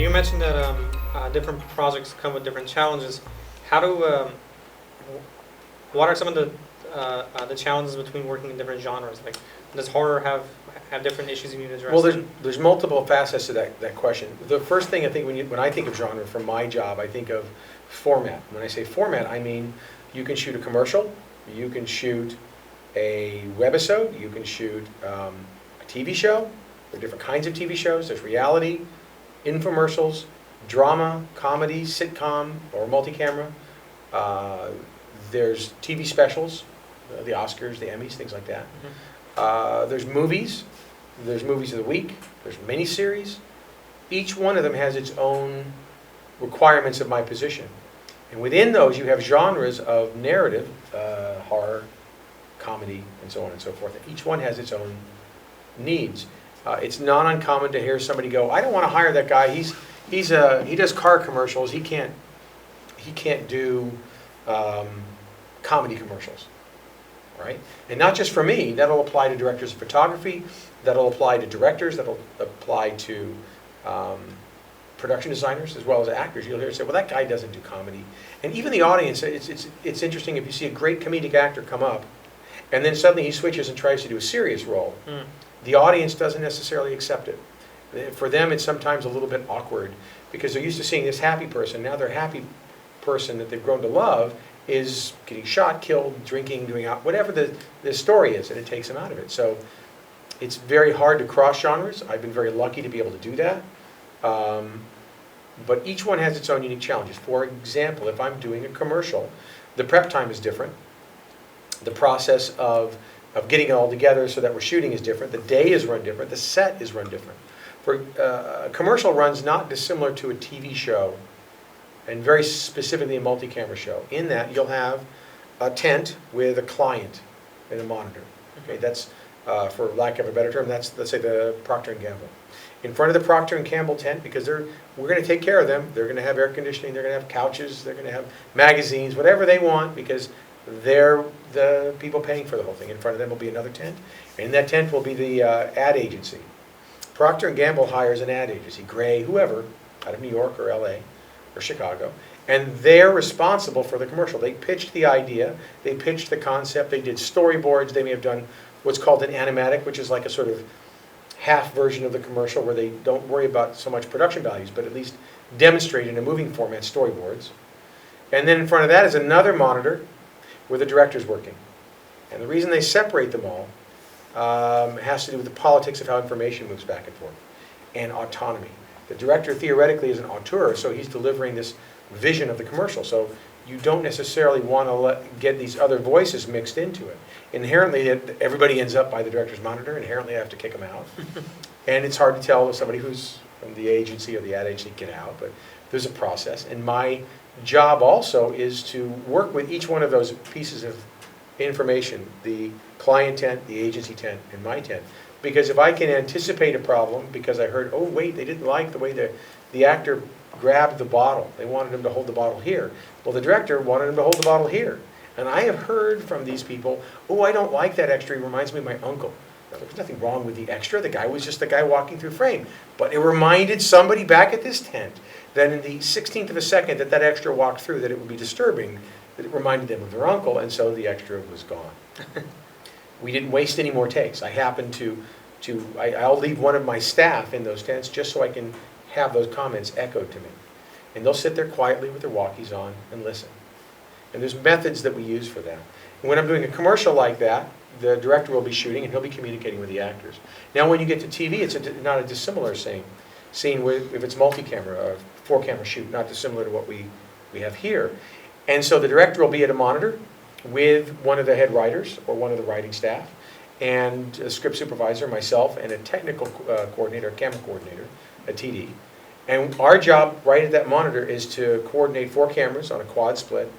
you mentioned that different projects come with different challenges. How do what are some of the challenges between working in different genres? Like, does horror have different issues you need to address? Well, there's multiple facets to that question. The first thing I think when I think of genre for my job, I think of format. When I say format, I mean you can shoot a commercial, you can shoot a webisode, you can shoot a TV show. There are different kinds of TV shows. There's reality, infomercials, drama, comedy, sitcom, or multi-camera. There's TV specials, the Oscars, the Emmys, things like that. There's movies. There's movies of the week. There's miniseries. Each one of them has its own requirements of my position. And within those, you have genres of narrative, horror, comedy, and so on and so forth. Each one has its own needs. It's not uncommon to hear somebody go, "I don't want to hire that guy. He does car commercials. He can't do comedy commercials." Right? And not just for me. That'll apply to directors of photography. That'll apply to directors. That'll apply to production designers as well as actors. You'll hear say, "Well, that guy doesn't do comedy." And even the audience, it's interesting if you see a great comedic actor come up, and then suddenly he switches and tries to do a serious role. The audience doesn't necessarily accept it. For them, it's sometimes a little bit awkward because they're used to seeing this happy person. Now their happy person that they've grown to love is getting shot, killed, drinking, doing whatever the story is, and it takes them out of it. So it's very hard to cross genres. I've been very lucky to be able to do that. But each one has its own unique challenges. For example, if I'm doing a commercial, the prep time is different. The process of getting it all together so that we're shooting is different. The day is run different. The set is run different. For a commercial runs not dissimilar to a TV show, and very specifically a multi-camera show, in that you'll have a tent with a client and a monitor. Okay, that's, for lack of a better term, that's, let's say, the Procter & Gamble. In front of the Procter & Gamble tent, because we're going to take care of them, they're going to have air conditioning, they're going to have couches, they're going to have magazines, whatever they want, because they're the people paying for the whole thing. In front of them will be another tent, and in that tent will be the ad agency. Procter & Gamble hires an ad agency, Gray, whoever, out of New York or LA or Chicago, and they're responsible for the commercial. They pitched the idea, they pitched the concept, they did storyboards, they may have done what's called an animatic, which is like a sort of half version of the commercial where they don't worry about so much production values, but at least demonstrate in a moving format storyboards. And then in front of that is another monitor where the director's working. And the reason they separate them all has to do with the politics of how information moves back and forth, and autonomy. The director theoretically is an auteur, so he's delivering this vision of the commercial. So you don't necessarily want to get these other voices mixed into it. Inherently, everybody ends up by the director's monitor. Inherently, I have to kick them out. And it's hard to tell if somebody who's from the agency or the ad agency get out, but there's a process. And my job also is to work with each one of those pieces of information, the client tent, the agency tent, and my tent. Because if I can anticipate a problem, because I heard, oh wait, they didn't like the way the actor grabbed the bottle. They wanted him to hold the bottle here. Well, the director wanted him to hold the bottle here. And I have heard from these people, oh, I don't like that extra. He reminds me of my uncle. Now, there's nothing wrong with the extra. The guy was just the guy walking through frame. But it reminded somebody back at this tent that in the 16th of a second that extra walked through, that it would be disturbing, that it reminded them of their uncle, and so the extra was gone. We didn't waste any more takes. I happened I'll leave one of my staff in those tents just so I can have those comments echoed to me. And they'll sit there quietly with their walkies on and listen. And there's methods that we use for that. And when I'm doing a commercial like that, the director will be shooting and he'll be communicating with the actors. Now when you get to TV, it's not a dissimilar scene with, if it's multi-camera, or 4-camera shoot, not dissimilar to what we have here. And so the director will be at a monitor with one of the head writers or one of the writing staff, and a script supervisor, myself, and a technical coordinator, a camera coordinator, a TD. And our job right at that monitor is to coordinate 4 cameras on a quad split,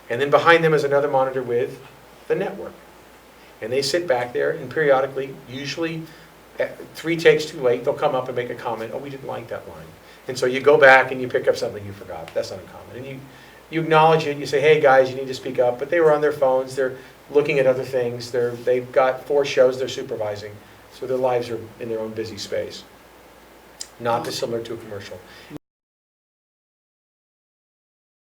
and then behind them is another monitor with the network. And they sit back there, and periodically, usually 3 takes too late, they'll come up and make a comment, oh, we didn't like that line. And so you go back and you pick up something you forgot. That's not uncommon. And you acknowledge it, you say, hey guys, you need to speak up, but they were on their phones, they're looking at other things, they've got 4 shows they're supervising, so their lives are in their own busy space. Not dissimilar to a commercial.